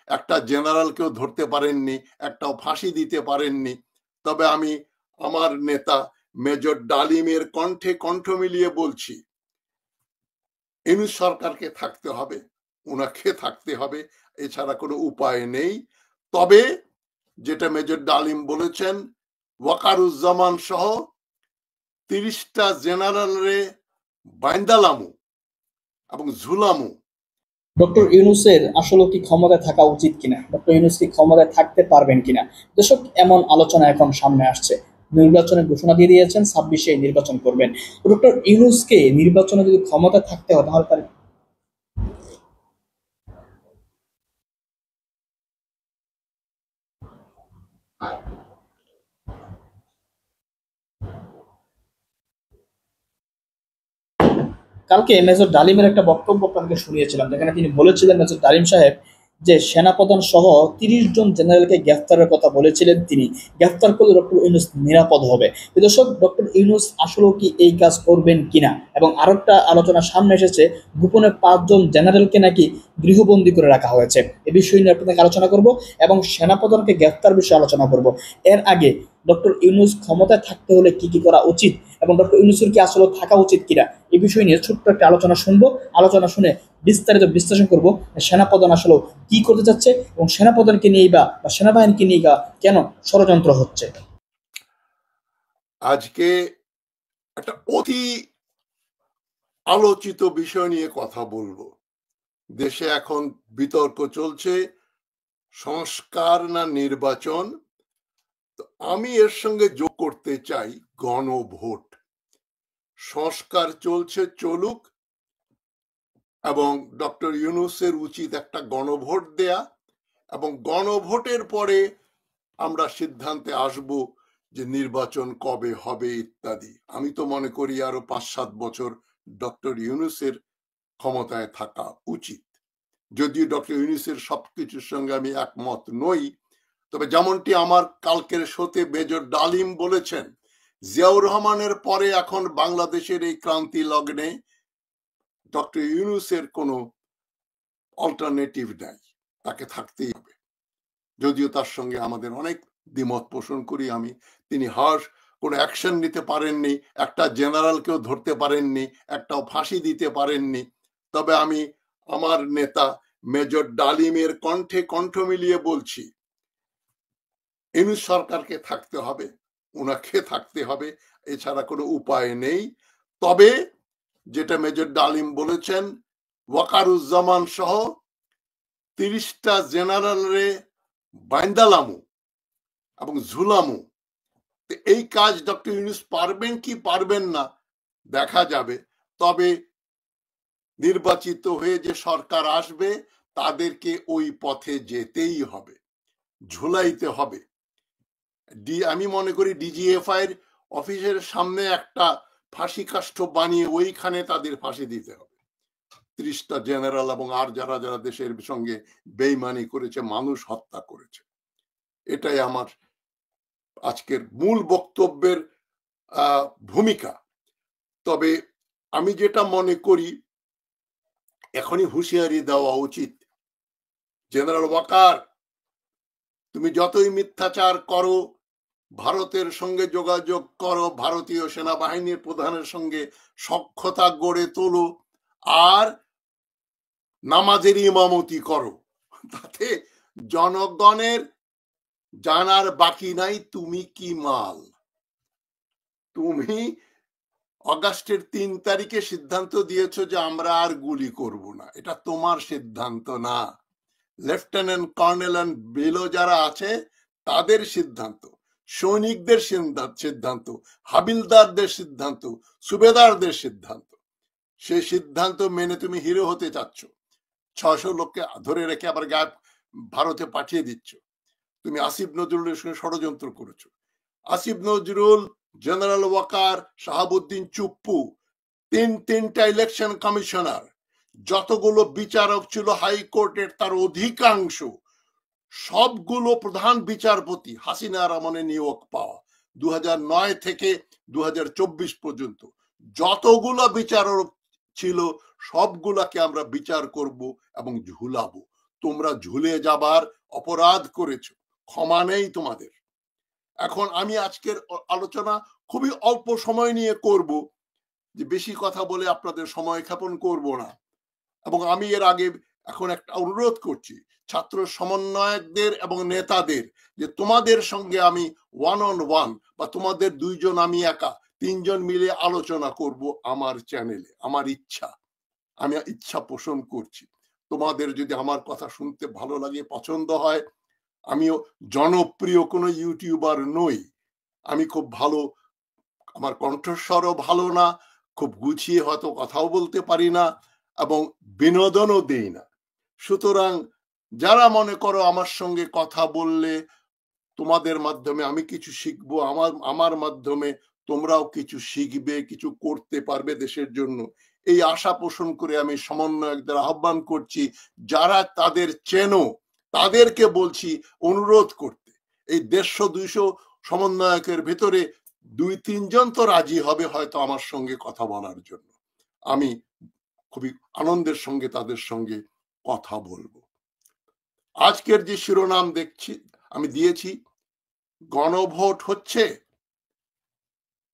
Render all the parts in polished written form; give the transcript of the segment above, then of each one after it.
একটা জেনারেলকেও ধরতে পারেননি, একটাও ফাঁসি দিতে পারেননি। তবে আমি আমার নেতা মেজর ডালিমের কণ্ঠে কণ্ঠ মিলিয়ে বলছি, ইউনূস সরকারকে থাকতে হবে, ওনাকে থাকতে হবে, এছাড়া কোনো উপায় নেই। তবে যেটা মেজর ডালিম বলেছেন, ওয়াকারুজ্জামান সহ 30টা জেনারেলরে বাইন্দালামু এবং ঝুলামু। ডক্টর ইউনূসের আসলে কি ক্ষমতায় থাকা উচিত কিনা, ডক্টর ইউনূস কি ক্ষমতায় থাকতে পারবেন কিনা, দর্শক এমন আলোচনা এখন সামনে আসছে। নির্বাচনের ঘোষণা দিয়ে দিয়েছেন 26-এ নির্বাচন করবেন। ডক্টর ইউনূসকে নির্বাচনে যদি ক্ষমতা থাকতে হয় তাহলে তার কালকে মেজর ডালিমের একটা বক্তব্য আপনাকে শুনিয়েছিলাম, যেখানে তিনি বলেছিলেন, মেজর ডালিম সাহেব, যে সেনাপ্রধান সহ 30 জন জেনারেলকে গ্রেফতারের কথা বলেছিলেন তিনি। গ্রেফতার করলে ডক্টর ইউনূস নিরাপদ হবে। দর্শক, ডক্টর ইউনূস আসলেও কি এই কাজ করবেন কিনা, এবং আরো একটা আলোচনা সামনে এসেছে, গোপনে 5 জন জেনারেলকে নাকি গৃহবন্দী করে রাখা হয়েছে। এ বিষয় নিয়ে আপনাদের আলোচনা করব এবং সেনাপ্রধানকে গ্রেফতার বিষয়ে আলোচনা করব। এর আগে ডক্টর ইউনূস ক্ষমতায় থাকতে হলে কি কি করা উচিত, এবং ডক্টর ইউনূসের কি আসলে থাকা উচিত কিনা, এই বিষয় নিয়ে ছোট্ট একটা আলোচনা শুনবো। আলোচনা শুনে বিস্তারিত বিশ্লেষণ করব সেনাপ্রধান আসলে কি করতে চাচ্ছে, এবং সেনাপ্রধানকে নিয়ে বা সেনাবাহিনীকে নিয়ে কেন ষড়যন্ত্র হচ্ছে। আজকে একটা অতি আলোচিত বিষয় নিয়ে কথা বলবো। দেশে এখন বিতর্ক চলছে, সংস্কার না নির্বাচন। তো আমি এর সঙ্গে যোগ করতে চাই গণভোট। সংস্কার চলছে, চলুক, এবং ডক্টর ইউনূসের উচিত একটা গণভোট দেয়া, এবং গণভোটের পরে আমরা সিদ্ধান্তে আসব যে নির্বাচন কবে হবে ইত্যাদি। আমি তো মনে করি আরো 5-7 বছর ডক্টর ইউনূসের ক্ষমতায় থাকা উচিত। যদিও ডক্টর ইউনূসের সবকিছুর সঙ্গে আমি একমত নই, তবে যেমনটি আমার কালকের শোতে মেজর ডালিম বলেছেন, জিয়াউর রহমানের পরে এখন বাংলাদেশের এই ক্রান্তি লগ্নে ডক্টর ইউনূসের কোনো অল্টারনেটিভ নাই, তাকে থাকতেই হবে। যদিও তার সঙ্গে আমাদের অনেক দ্বিমত পোষণ করি আমি। তিনি কোনো অ্যাকশন নিতে পারেননি, একটা জেনারেলকেও ধরতে পারেননি, একটাও ফাঁসি দিতে পারেননি। তবে আমি আমার নেতা মেজর ডালিমের কণ্ঠে কণ্ঠ মিলিয়ে বলছি, ইউনূস সরকারকে থাকতে হবে, ওনাকে থাকতে হবে, এছাড়া কোনো উপায় নেই। তবে যেটা মেজর ডালিম বলেছেন, ওয়াকারুজ্জামান সহ 30টা জেনারেলরে বাইন্দালামু এবং ঝুলামু। এই কাজ ডক্টর ইউনূস পারবেন কি পারবেন না দেখা যাবে। তবে নির্বাচিত হয়ে যে সরকার আসবে তাদেরকে ওই পথে যেতেই হবে, ঝুলাইতে হবে। আমি মনে করি ডিজিএফআই এর অফিসের সামনে একটা ফাঁসি কাষ্ঠ বানিয়ে ওইখানে তাদের ফাঁসি দিতে হবে। 30টা জেনারেল এবং আর যারা যারা দেশের সঙ্গে বেইমানি করেছে, মানুষ হত্যা করেছে। এটাই আমার আজকের মূল বক্তব্যের ভূমিকা। তবে আমি যেটা মনে করি, এখনই হুঁশিয়ারি দেওয়া উচিত, জেনারেল ওয়াকার, তুমি যতই মিথ্যাচার করো, ভারতের সঙ্গে যোগাযোগ করো, ভারতীয় সেনাবাহিনীর প্রধানের সঙ্গে সখ্যতা গড়ে তোলো, আর নামাজের ইমামতি করো, তাতে জনগণের জানার বাকি নাই তুমি কি মাল। তুমি অগাস্টের 3 তারিখে সিদ্ধান্ত দিয়েছো যে আমরা আর গুলি করব না, এটা তোমার সিদ্ধান্ত না, লেফটেন্যান্ট কর্নেল এন্ড বিলো যারা আছে তাদের সিদ্ধান্ত, সৈনিকদের সিদ্ধান্ত, হাবিলদারদের সিদ্ধান্ত, সুবেদারদের সিদ্ধান্ত। সেই সিদ্ধান্ত মেনে তুমি হিরো হতে চাচ্ছ, 600 লোককে ধরে রেখে আবার ভারতে পাঠিয়ে দিচ্ছ। তুমি আসিফ নজরুলের সঙ্গে ষড়যন্ত্র করেছো। আসিফ নজরুল, জেনারেল ওয়াকার, শাহাবুদ্দিন চুপ্পু, তিনটা ইলেকশন কমিশনার, যতগুলো বিচারক ছিল হাইকোর্টের তার অধিকাংশ, সবগুলো প্রধান বিচারপতি হাসিনা রহমানের নিয়োগ পাওয়া 2009 থেকে 2024 পর্যন্ত যতগুলো বিচারক ছিল সবগুলাকে আমরা বিচার করব এবং ঝুলাবো। তোমরা ঝুলে যাবার অপরাধ করেছো, ক্ষমা নেই তোমাদের। এখন আমি আজকের আলোচনা খুবই অল্প সময় নিয়ে করব, যে বেশি কথা বলে আপনাদের সময় ক্ষেপণ করব না। এবং আমি এর আগে এখন একটা অনুরোধ করছি ছাত্র সমন্বয়কদের এবং নেতাদের, যে তোমাদের সঙ্গে আমি ওয়ান অন ওয়ান বা তোমাদের দুইজন আমি একা তিনজন মিলে আলোচনা করব আমার চ্যানেলে। আমার ইচ্ছা, আমি ইচ্ছা পোষণ করছি। তোমাদের যদি আমার কথা শুনতে ভালো লাগে, পছন্দ হয়, আমিও জনপ্রিয় কোনো ইউটিউবার নই, আমি খুব ভালো, আমার কণ্ঠস্বরও ভালো না, খুব গুছিয়ে হয়তো কথাও বলতে পারি না, এবং বিনোদনও দেই না। সুতরাং যারা মনে করো আমার সঙ্গে কথা বললে তোমাদের মাধ্যমে আমি কিছু শিখবো, আমার মাধ্যমে তোমরাও কিছু শিখবে, কিছু করতে পারবে দেশের জন্য, এই আশা পোষণ করে আমি সমন্বয়কদের আহ্বান করছি, যারা তাদের চেনো তাদেরকে বলছি অনুরোধ করতে। এই 150-200 সমন্বয়কের ভিতরে 2-3 জন তো রাজি হবে হয়তো আমার সঙ্গে কথা বলার জন্য। আমি খুবই আনন্দের সঙ্গে তাদের সঙ্গে কথা বলবো। আজকের যে শিরোনাম দেখছি আমি দিয়েছি, গণভোট হচ্ছে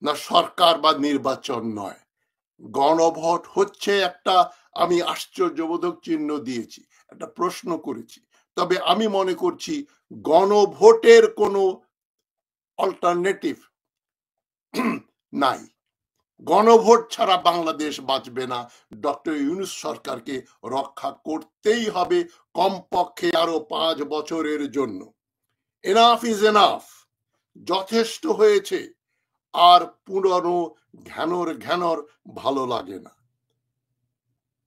না সরকার বা নির্বাচন নয়। গণভোট হচ্ছে একটা, আমি আশ্চর্যবোধক চিহ্ন দিয়েছি, একটা প্রশ্ন করেছি। তবে আমি মনে করছি গণভোটের কোনো অল্টারনেটিভ নাই। গণভোট ছাড়া বাংলাদেশ বাঁচবে না। ডক্টর ইউনূস সরকারকে রক্ষা করতেই হবে, কমপক্ষে আরো 5 বছরের জন্য। এনাফ ইজ এনাফ, যথেষ্ট হয়েছে। আর পুরনো ঘ্যানর ভালো লাগে না।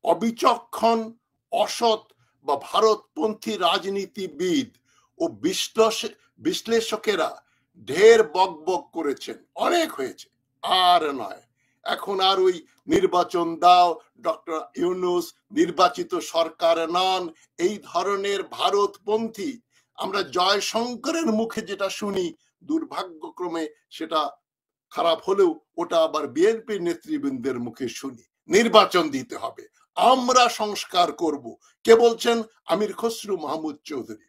অবিচক্ষণ, অসৎ বা ভারতপন্থী রাজনীতিবিদ ও বিশ্লেষকেরা ঢের বকবক করেছেন, অনেক হয়েছে, আর নয়। এখন আর ওই নির্বাচন দাও, ডক্টর ইউনূস নির্বাচিত সরকার নন, এই ধরনের ভারতপন্থী আমরা জয়শঙ্করের মুখে যেটা শুনি, দুর্ভাগ্যক্রমে সেটা খারাপ হলেও ওটা আবার বিএনপি নেতৃবৃন্দের মুখে শুনি। নির্বাচন দিতে হবে, আমরা সংস্কার করব। কে বলছেন? আমির খসরু মাহমুদ চৌধুরী।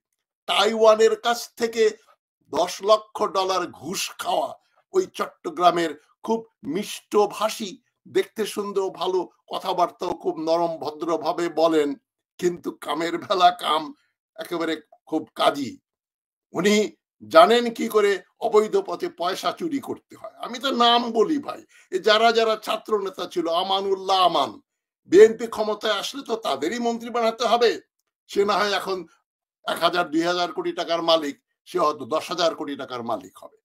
তাইওয়ানের কাছ থেকে $10 লক্ষ ঘুষ খাওয়া ওই চট্টগ্রামের খুব মিষ্টভাষী, দেখতে সুন্দর, ভালো, কথাবার্তাও খুব নরম ভদ্রভাবে বলেন, কিন্তু কামের বেলা কাম একেবারে খুব কাজী। উনি জানেন কি করে অবৈধ পথে পয়সা চুরি করতে হয়। আমি তো নাম বলি ভাই, যারা যারা ছাত্র নেতা ছিল, আমানুল্লাহ আমান, বিএনপি ক্ষমতায় আসলে তো তাদেরই মন্ত্রী বানাতে হবে। সে না হয় এখন 1000-2000 কোটি টাকার মালিক, সে হয়তো 10,000 কোটি টাকার মালিক হবে।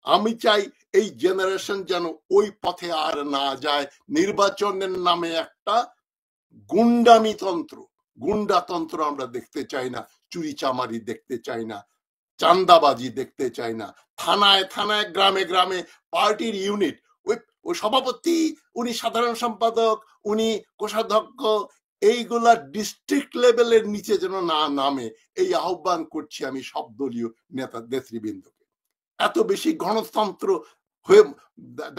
আমি চাই এই জেনারেশন যেন ওই পথে আর না যায়। নির্বাচনের নামে একটা গুন্ডাতন্ত্র আমরা দেখতে চাই না, চুরি চামারি দেখতে চাই না, চান্দাবাজি দেখতে চাই না। থানায় থানায়, গ্রামে গ্রামে পার্টির ইউনিট, ওই সভাপতি, উনি সাধারণ সম্পাদক, উনি কোষাধ্যক্ষ, এইগুলা ডিস্ট্রিক্ট লেভেলের নিচে যেন না নামে, এই আহ্বান করছি আমি সব দলীয় নেতা নেতৃবৃন্দকে। এত বেশি গণতন্ত্র হয়ে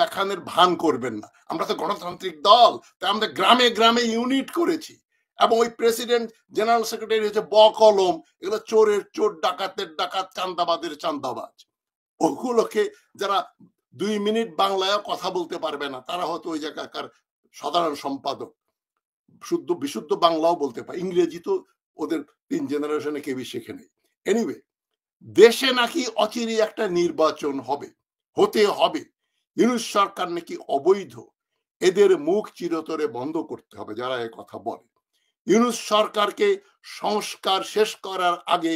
দেখানোর ভান করবেন না। আমরা তো গণতান্ত্রিক দল, তাই আমরা গ্রামে গ্রামে ইউনিট করেছি, এবং ওই প্রেসিডেন্ট, জেনারেল সেক্রেটারি হচ্ছে বকলম, এগুলো চোরের চোর, ডাকাতের ডাকাত, চান্দাবাদের চান্দাবাজ। ওগুলোকে যারা 2 মিনিট বাংলায় কথা বলতে পারবে না, তারা হয়তো ওই জায়গাকার সাধারণ সম্পাদক, বিশুদ্ধ বাংলাও বলতে পারে, ইংরেজি তো ওদের 3 জেনারেশনে কেউই শেখে নেই। এনিওয়ে, দেশে নাকি অচিরে একটা নির্বাচন হতে হবে। ইউনূস সরকার নাকি অবৈধ, এদের মুখ চিরতরে বন্ধ করতে হবে যারা এ কথা বলে। ইউনূস সরকারকে সংস্কার শেষ করার আগে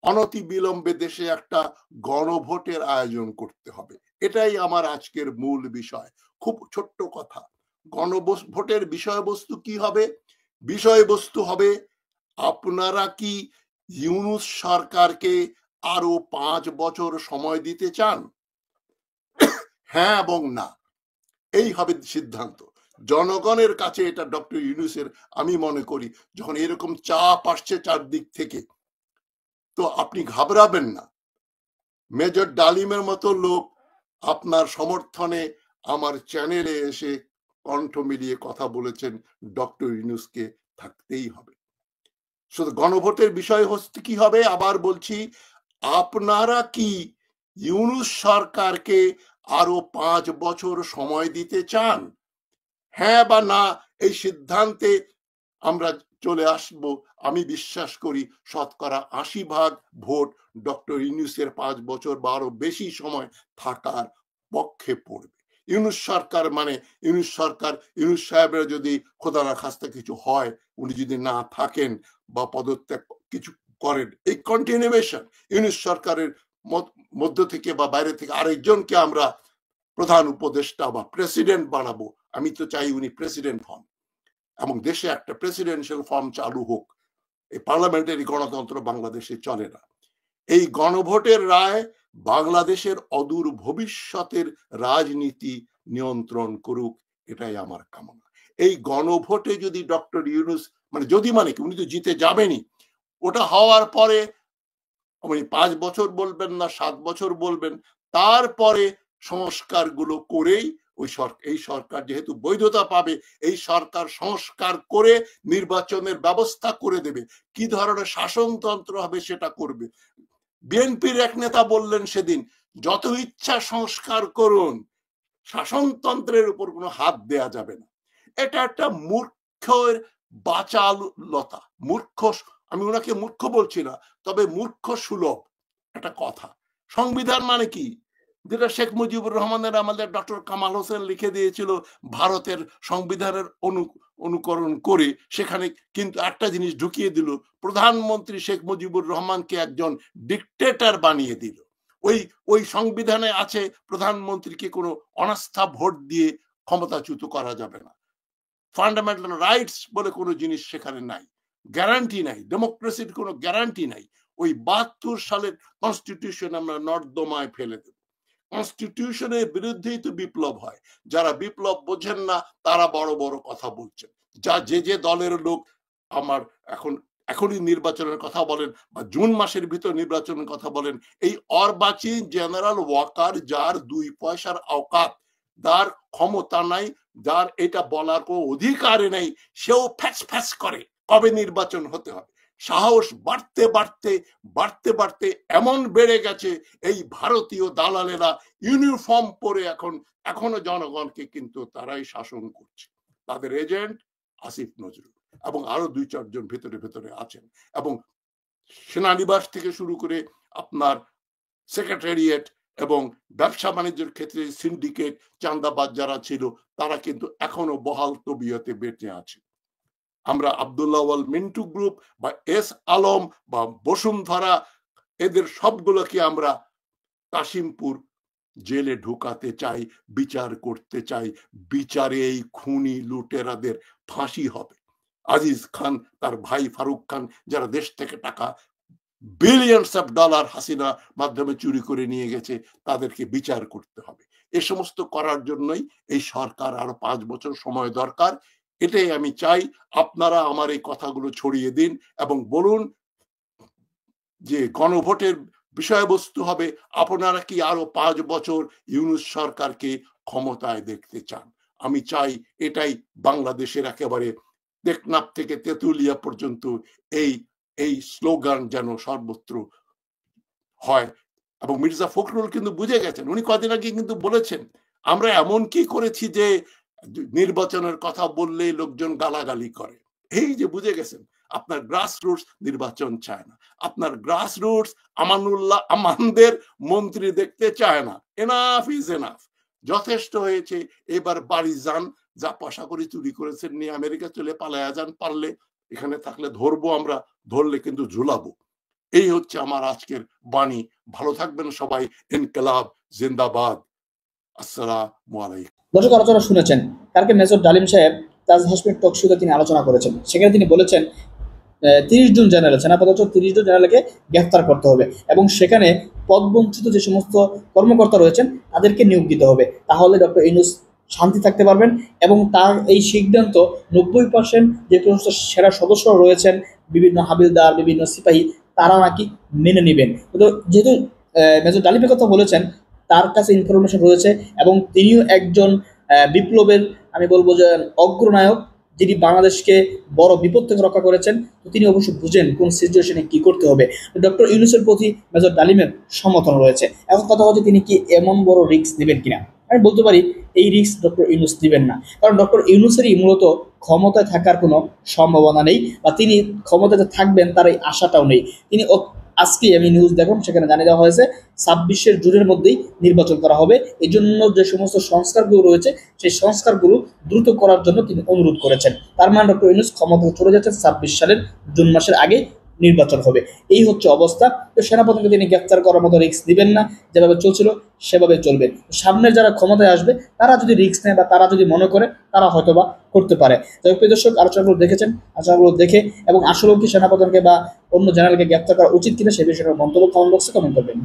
অনতিবিলম্বে দেশে একটা গণভোটের আয়োজন করতে হবে। এটাই আমার আজকের মূল বিষয়। খুব ছোট্ট কথা, গণভোটের বিষয়বস্তু কি হবে? বিষয়বস্তু হবে, আপনারা কি ইউনূস সরকারকে আরো 5 বছর সময় দিতে চান? হ্যাঁ এবং না, এই হবে সিদ্ধান্ত। জনগণের কাছে এটা ডক্টর ইউনূসের, আমি মনে করি যখন এরকম চাপ আসছে চারদিক থেকে, তো আপনি ঘাবড়াবেন না। মেজর ডালিমের মতো লোক আপনার সমর্থনে আমার চ্যানেলে এসে কণ্ঠ মিলিয়ে কথা বলেছেন, ডক্টর ইউনূসকে থাকতেই হবে। শুধু গণভোটের বিষয় হচ্ছে কি হবে, আবার বলছি, আপনারা কি ইউনূস সরকারকে আরো 5 বছর সময় দিতে চান? হ্যাঁ বা না এই সিদ্ধান্তে আমরা চলে আসব। আমি বিশ্বাস করি 80% ভোট ডক্টর ইউনূসের 5 বছর বা আরো বেশি সময় থাকার পক্ষে পড়বে। ইউনূস সরকার মানে ইউনূস সরকার, ইউনূস সাহেবের যদি খোদা না খাস্তা কিছু হয়, উনি যদি না থাকেন বা পদত্যাগ কিছু করেন, এই কন্টিনিউয়েশন ইউনূস সরকারের মধ্য থেকে বা বাইরে থেকে আরেকজনকে আমরা প্রধান উপদেষ্টা বা প্রেসিডেন্ট বানাবো। আমি তো চাই উনি প্রেসিডেন্ট হন এবং দেশে একটা প্রেসিডেন্সিয়াল ফর্ম চালু হোক। এই পার্লামেন্টারি গণতন্ত্র বাংলাদেশে চলে না। এই গণভোটের রায় বাংলাদেশের অদূর ভবিষ্যতের রাজনীতি নিয়ন্ত্রণ করুক, এটাই আমার কামনা। এই গণভোটে যদি ডক্টর ইউনূস যদি কি উনি তো জিতে যাবেনই, ওটা হওয়ার পরে উনি 5 বছর বলবেন না 7 বছর বলবেন, তারপরে সংস্কারগুলো করেই এই সরকার যেহেতু বৈধতা পাবে, এই সরকার সংস্কার করে নির্বাচনের ব্যবস্থা করে দেবে। কি ধরনের শাসনতন্ত্র হবে সেটা করবে। বিএনপির এক নেতা বললেন সেদিন, যত ইচ্ছা সংস্কার করুন, শাসনতন্ত্রের উপর কোনো হাত দেয়া যাবে না। এটা একটা মূর্খের বাচালতা। মূর্খ, আমি ওনাকে মূর্খ বলছি না, তবে মূর্খ সুলভ একটা কথা। সংবিধান মানে কি, যেটা শেখ মুজিবুর রহমানের আমাদের ডক্টর কামাল হোসেন লিখে দিয়েছিল ভারতের সংবিধানের অনুকরণ করে, সেখানে কিন্তু একটা জিনিস ঢুকিয়ে দিল, প্রধানমন্ত্রী শেখ মুজিবুর রহমানকে একজন ডিক্টেটর বানিয়ে দিল। ওই সংবিধানে আছে প্রধানমন্ত্রীকে কোনো অনাস্থা ভোট দিয়ে ক্ষমতাচ্যুত করা যাবে না। ফান্ডামেন্টাল রাইটস বলে কোনো জিনিস সেখানে নাই, গ্যারান্টি নাই, ডেমোক্রেসির কোনো গ্যারান্টি নাই। ওই 72 সালের কনস্টিটিউশন আমরা নর্দমায় ফেলে দেব। কনস্টিটিউশনের বিরুদ্ধেই তো বিপ্লব হয়। যারা বিপ্লব বোঝেন না তারা বড় বড় কথা বলছেন। যে দলের লোক আমার এখনই নির্বাচনের কথা বলেন বা জুন মাসের ভিতর নির্বাচনের কথা বলেন, এই অর্বাচীন জেনারেল ওয়াকার, যার 2 পয়সার অকাত, যার ক্ষমতা নাই, যার এটা বলার কোনো অধিকারে নেই, সেও ফ্যাস ফ্যাস করে কবে নির্বাচন হতে হবে। সাহস বাড়তে বাড়তে বাড়তে বাড়তে এমন বেড়ে গেছে, এই ভারতীয় দালালেরা ইউনিফর্ম পরে এখনো জনগণকে কিন্তু তারাই শাসন করছে। তাদের এজেন্ট আসিফ নজরুল এবং আরো 2-4 জন ভেতরে ভেতরে আছেন। এবং সেনানিবাস থেকে শুরু করে আপনার সেক্রেটারিয়েট এবং ব্যবসা বাণিজ্যের ক্ষেত্রে সিন্ডিকেট, চাঁদাবাজ যারা ছিল, তারা কিন্তু এখনো বহাল তবিয়তে বেঁচে আছে। আমরা আব্দুল্লাহ ওয়াল মিন্টু গ্রুপ বা এস আলম বা বসুন্ধরা, এদের সবগুলোকে আমরা কাশিমপুর জেলে ঢুকাতে চাই, বিচার করতে চাই। বিচারে এই খুনি লুটেরাদের ফাঁসি হবে। আজিজ খান, তার ভাই ফারুক খান, যারা দেশ থেকে টাকা বিলিয়নস অফ ডলার হাসিনা মাধ্যমে চুরি করে নিয়ে গেছে, তাদেরকে বিচার করতে হবে। এ সমস্ত করার জন্যই এই সরকার আরো 5 বছর সময় দরকার। এটাই আমি চাই। আপনারা আমার এই কথাগুলো ছড়িয়ে দিন এবং বলুন যে গণভোটের বিষয়বস্তু হবে, আপনারা কি আরো 5 বছর ইউনূস সরকারকে ক্ষমতায় দেখতে চান? আমি চাই এটাই বাংলাদেশের একেবারে টেকনাফ থেকে তেতুলিয়া পর্যন্ত এই স্লোগান যেন সর্বত্র হয়। এবং মির্জা ফখরুল কিন্তু বুঝে গেছেন, উনি কদিন আগে কিন্তু বলেছেন, আমরা এমন কি করেছি যে নির্বাচনের কথা বললেই লোকজন গালাগালি করে। এই যে বুঝে গেছেন, আপনার গ্রাসরুটস নির্বাচন চায় না, আপনার গ্রাসরুটস আমানদের মন্ত্রী দেখতে চায় না। এনাফ ইজ এনাফ, যথেষ্ট হয়েছে। এবার বাড়ি যান, যা পয়সা করে চুরি করেছেন নিয়ে আমেরিকা চলে পালায়া যান, পারলে এখানে থাকলে ধরবো আমরা, ধরলে কিন্তু ঝুলাবো। এই হচ্ছে আমার আজকের বাণী। ভালো থাকবেন সবাই। ইনকিলাব জিন্দাবাদ। আসসালামু আলাইকুম। দর্শক, আলোচনা শুনেছেন, কালকে মেজর ডালিম সাহেব তাজ হাসমির টক শোতে তিনি আলোচনা করেছেন। সেখানে তিনি বলেছেন 30 জন জেনারেল, সেনাপতি 30 জন জেনারেলকে গ্রেফতার করতে হবে এবং সেখানে পদবঞ্চিত যে সমস্ত কর্মকর্তা রয়েছেন তাদেরকে নিয়োগ দিতে হবে। তাহলে ডক্টর ইউনূস শান্তি থাকতে পারবেন এবং তার এই সিদ্ধান্ত 90% যে সমস্ত সেরা সদস্য রয়েছেন, বিভিন্ন হাবিলদার, বিভিন্ন সিপাহী, তারা নাকি মেনে নেবেন। তো যেহেতু মেজর ডালিমের কথা বলেছেন, তার কাছে ইনফরমেশন রয়েছে এবং তিনিও একজন বিপ্লবের, আমি বলবো যে অগ্রনায়ক, যিনি বাংলাদেশকে বড় বিপদ থেকে রক্ষা করেছেন, তো তিনি অবশ্য বুঝেন কোন সিচুয়েশনে কি করতে হবে। ডক্টর ইউনূসের প্রতি মেজর ডালিমের সমর্থন রয়েছে। এখন কথা হচ্ছে তিনি কি এমন বড় রিস্ক নেবেন কিনা। আমি বলতে পারি এই রিস্ক ডক্টর ইউনূস দিবেন না, কারণ ডক্টর ইউনূসেরই মূলত ক্ষমতায় থাকার কোনো সম্ভাবনা নেই, বা তিনি ক্ষমতাতে থাকবেন তার এই আশাটাও নেই। তিনি আজকে আমি নিউজ দেখলাম, সেখানে জানিয়ে দেওয়া হয়েছে 26 জুনের মধ্যেই নির্বাচন করা হবে। এই জন্য যে সমস্ত সংস্কারগুলো রয়েছে সেই সংস্কারগুলো দ্রুত করার জন্য তিনি অনুরোধ করেছেন। তার মানে ডক্টর ইউনূস ক্ষমতায় চলে যাচ্ছেন 26 সালের জুন মাসের আগে নির্বাচন হবে। এই হচ্ছে অবস্থা। তো সেনাপ্রধানকে তিনি গ্রেফতার করার মতো রিস্ক দিবেন না, যেভাবে চলছিল সেভাবে চলবে। সামনের যারা ক্ষমতায় আসবে তারা যদি রিস্ক নেয় বা তারা যদি মনে করে, তারা হয়তোবা করতে পারে। তবে প্রিয় দর্শক, আলোচনাগুলো দেখেছেন, আলোচনাগুলো দেখে এবং আসলেও কি সেনাপ্রধানকে বা অন্য জেনারেলকে গ্রেফতার করা উচিত কিনা সে বিষয়ে মন্তব্য কমেন্ট বক্সে কমেন্ট করবেন।